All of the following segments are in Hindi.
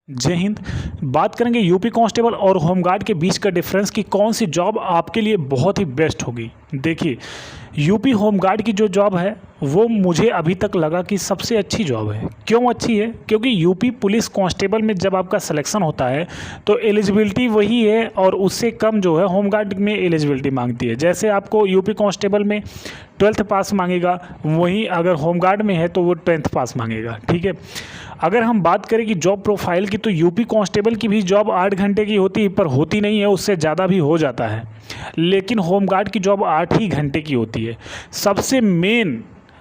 जय हिंद। बात करेंगे यूपी कांस्टेबल और होमगार्ड के बीच का डिफरेंस कि कौन सी जॉब आपके लिए बहुत ही बेस्ट होगी। देखिए, यूपी होमगार्ड की जो जॉब है वो मुझे अभी तक लगा कि सबसे अच्छी जॉब है। क्यों अच्छी है? क्योंकि यूपी पुलिस कांस्टेबल में जब आपका सिलेक्शन होता है तो एलिजिबिलिटी वही है और उससे कम जो है होमगार्ड में एलिजिबिलिटी मांगती है। जैसे आपको यूपी कांस्टेबल में 12th पास मांगेगा, वहीं अगर होमगार्ड में है तो वो 10th पास मांगेगा। ठीक है। अगर हम बात करें कि जॉब प्रोफाइल की, तो यूपी कांस्टेबल की भी जॉब 8 घंटे की होती है, पर होती नहीं है, उससे ज़्यादा भी हो जाता है। लेकिन होमगार्ड की जॉब 8 ही घंटे की होती है।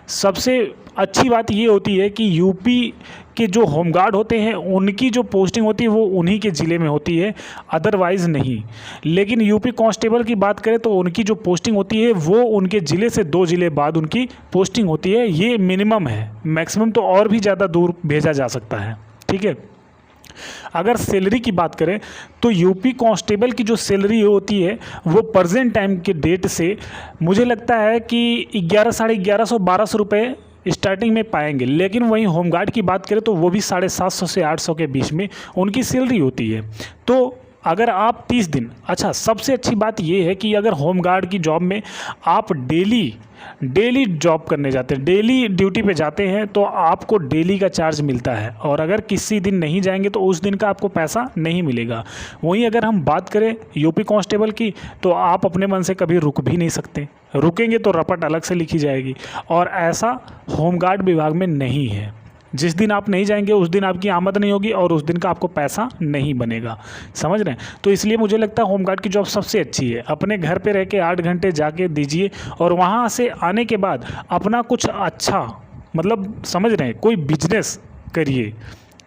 सबसे अच्छी बात ये होती है कि यूपी के जो होमगार्ड होते हैं उनकी जो पोस्टिंग होती है वो उन्हीं के ज़िले में होती है, अदरवाइज़ नहीं। लेकिन यूपी कांस्टेबल की बात करें तो उनकी जो पोस्टिंग होती है वो उनके ज़िले से 2 ज़िले बाद उनकी पोस्टिंग होती है। ये मिनिमम है, मैक्सिमम तो और भी ज़्यादा दूर भेजा जा सकता है। ठीक है। अगर सैलरी की बात करें तो यूपी कांस्टेबल की जो सैलरी होती है वो प्रेजेंट टाइम के डेट से मुझे लगता है कि 1100, 1150, 1200 रुपये स्टार्टिंग में पाएंगे। लेकिन वहीं होमगार्ड की बात करें तो वो भी 750 से 800 के बीच में उनकी सैलरी होती है। तो अगर आप 30 दिन, अच्छा सबसे अच्छी बात ये है कि अगर होमगार्ड की जॉब में आप डेली जॉब करने जाते हैं, डेली ड्यूटी पे जाते हैं, तो आपको डेली का चार्ज मिलता है। और अगर किसी दिन नहीं जाएंगे तो उस दिन का आपको पैसा नहीं मिलेगा। वहीं अगर हम बात करें यूपी कांस्टेबल की, तो आप अपने मन से कभी रुक भी नहीं सकते, रुकेंगे तो रपट अलग से लिखी जाएगी। और ऐसा होमगार्ड विभाग में नहीं है। जिस दिन आप नहीं जाएंगे उस दिन आपकी आमद नहीं होगी और उस दिन का आपको पैसा नहीं बनेगा। समझ रहे हैं? तो इसलिए मुझे लगता है होमगार्ड की जॉब सबसे अच्छी है। अपने घर पे रह के 8 घंटे जाके दीजिए और वहाँ से आने के बाद अपना कुछ अच्छा, मतलब समझ रहे हैं, कोई बिजनेस करिए।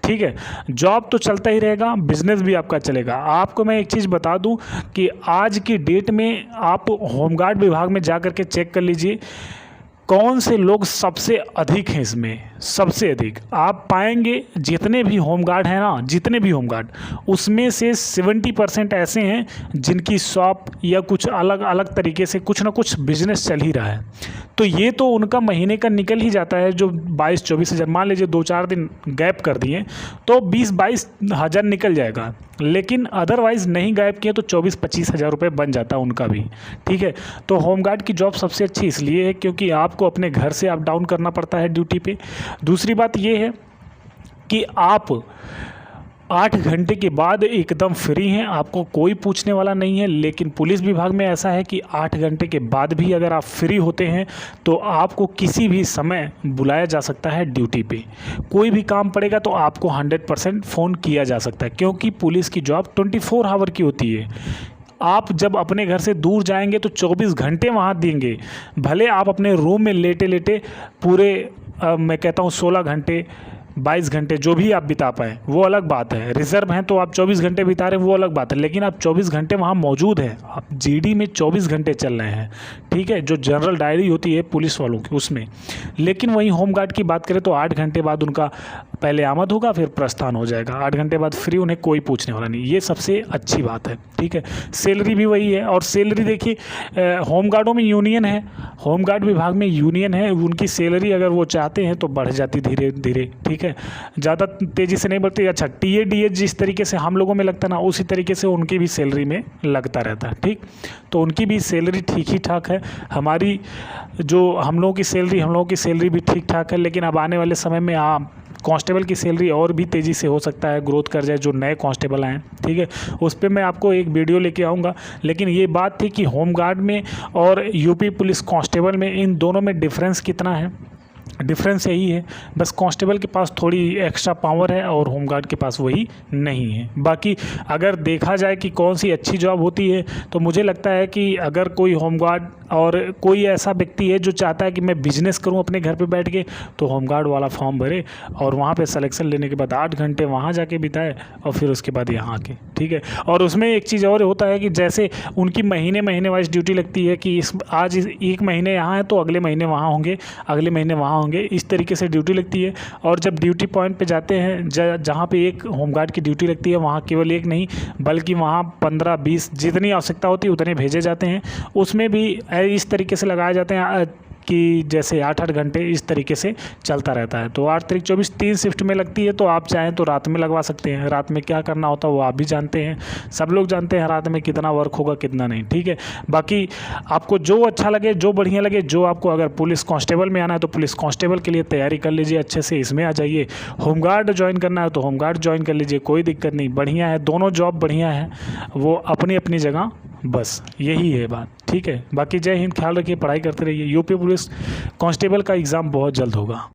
ठीक है। जॉब तो चलता ही रहेगा, बिजनेस भी आपका चलेगा। आपको मैं एक चीज़ बता दूं कि आज की डेट में आप होमगार्ड विभाग में जा कर के चेक कर लीजिए कौन से लोग सबसे अधिक हैं। इसमें सबसे अधिक आप पाएंगे जितने भी होमगार्ड हैं ना, जितने भी होमगार्ड, उसमें से 70% ऐसे हैं जिनकी शॉप या कुछ अलग अलग तरीके से कुछ ना कुछ बिजनेस चल ही रहा है। तो ये तो उनका महीने का निकल ही जाता है, जो 22-24 हज़ार, मान लीजिए 2-4 दिन गैप कर दिए तो 20-22 हज़ार निकल जाएगा। लेकिन अदरवाइज़ नहीं गायब किए तो 24-25 हज़ार रुपये बन जाता है उनका भी। ठीक है। तो होमगार्ड की जॉब सबसे अच्छी इसलिए है क्योंकि आपको अपने घर से अप डाउन करना पड़ता है ड्यूटी पे। दूसरी बात ये है कि आप 8 घंटे के बाद एकदम फ्री हैं, आपको कोई पूछने वाला नहीं है। लेकिन पुलिस विभाग में ऐसा है कि 8 घंटे के बाद भी अगर आप फ्री होते हैं तो आपको किसी भी समय बुलाया जा सकता है ड्यूटी पे। कोई भी काम पड़ेगा तो आपको 100% फ़ोन किया जा सकता है, क्योंकि पुलिस की जॉब 24 आवर की होती है। आप जब अपने घर से दूर जाएंगे तो 24 घंटे वहाँ देंगे। भले आप अपने रूम में लेटे लेटे पूरे मैं कहता हूँ 16 घंटे 22 घंटे जो भी आप बिता पाएँ वो अलग बात है। रिजर्व हैं तो आप 24 घंटे बिता रहे हैं वो अलग बात है, लेकिन आप 24 घंटे वहाँ मौजूद हैं। आप जीडी में 24 घंटे चल रहे हैं। ठीक है। जो जनरल डायरी होती है पुलिस वालों की उसमें। लेकिन वहीं होमगार्ड की बात करें तो 8 घंटे बाद उनका पहले आमद होगा, फिर प्रस्थान हो जाएगा। 8 घंटे बाद फ्री, उन्हें कोई पूछने वाला नहीं। ये सबसे अच्छी बात है। ठीक है। सैलरी भी वही है। और सैलरी देखिए, होमगार्डों में यूनियन है, होमगार्ड विभाग में यूनियन है, उनकी सैलरी अगर वो चाहते हैं तो बढ़ जाती धीरे धीरे। ठीक है। ज़्यादा तेज़ी से नहीं बढ़ती। अच्छा, टीए डीए जिस तरीके से हम लोगों में लगता है ना, उसी तरीके से उनकी भी सैलरी में लगता रहता है। ठीक। तो उनकी भी सैलरी ठीक ही ठाक है। हमारी जो हम लोगों की सैलरी भी ठीक ठाक है। लेकिन अब आने वाले समय में कांस्टेबल की सैलरी और भी तेज़ी से हो सकता है ग्रोथ कर जाए, जो नए कांस्टेबल आए। ठीक है। उस पर मैं आपको एक वीडियो लेके आऊँगा। लेकिन ये बात थी कि होमगार्ड में और यूपी पुलिस कांस्टेबल में, इन दोनों में डिफरेंस कितना है। डिफरेंस यही है, बस कांस्टेबल के पास थोड़ी एक्स्ट्रा पावर है और होमगार्ड के पास वही नहीं है। बाकी अगर देखा जाए कि कौन सी अच्छी जॉब होती है तो मुझे लगता है कि अगर कोई होमगार्ड और कोई ऐसा व्यक्ति है जो चाहता है कि मैं बिज़नेस करूं अपने घर पे बैठ के, तो होमगार्ड वाला फॉर्म भरे और वहाँ पे सिलेक्शन लेने के बाद 8 घंटे वहाँ जाके बिताए और फिर उसके बाद यहाँ आके। ठीक है। और उसमें एक चीज़ और होता है कि जैसे उनकी महीने वाइज ड्यूटी लगती है कि आज 1 महीने यहाँ है तो अगले महीने वहाँ होंगे, अगले महीने वहाँ होंगे, इस तरीके से ड्यूटी लगती है। और जब ड्यूटी पॉइंट पे जाते हैं, जहाँ पे एक होमगार्ड की ड्यूटी लगती है, वहाँ केवल एक नहीं बल्कि वहाँ 15-20 जितनी आवश्यकता होती है उतने भेजे जाते हैं। उसमें भी इस तरीके से लगाए जाते हैं कि जैसे 8-8 घंटे इस तरीके से चलता रहता है। तो 8-3-24 3 शिफ्ट में लगती है, तो आप चाहें तो रात में लगवा सकते हैं। रात में क्या करना होता है वो आप भी जानते हैं, सब लोग जानते हैं रात में कितना वर्क होगा कितना नहीं, ठीक है। बाकी आपको जो अच्छा लगे, जो बढ़िया लगे, जो आपको, अगर पुलिस कांस्टेबल में आना है तो पुलिस कांस्टेबल के लिए तैयारी कर लीजिए अच्छे से, इसमें आ जाइए। होमगार्ड ज्वाइन करना है तो होमगार्ड ज्वाइन कर लीजिए, कोई दिक्कत नहीं, बढ़िया है, दोनों जॉब बढ़िया है, वो अपनी अपनी जगह, बस यही है बात, ठीक है। बाकी जय हिंद, ख्याल रखिए, पढ़ाई करते रहिए। यूपी पुलिस कांस्टेबल का एग्ज़ाम बहुत जल्द होगा।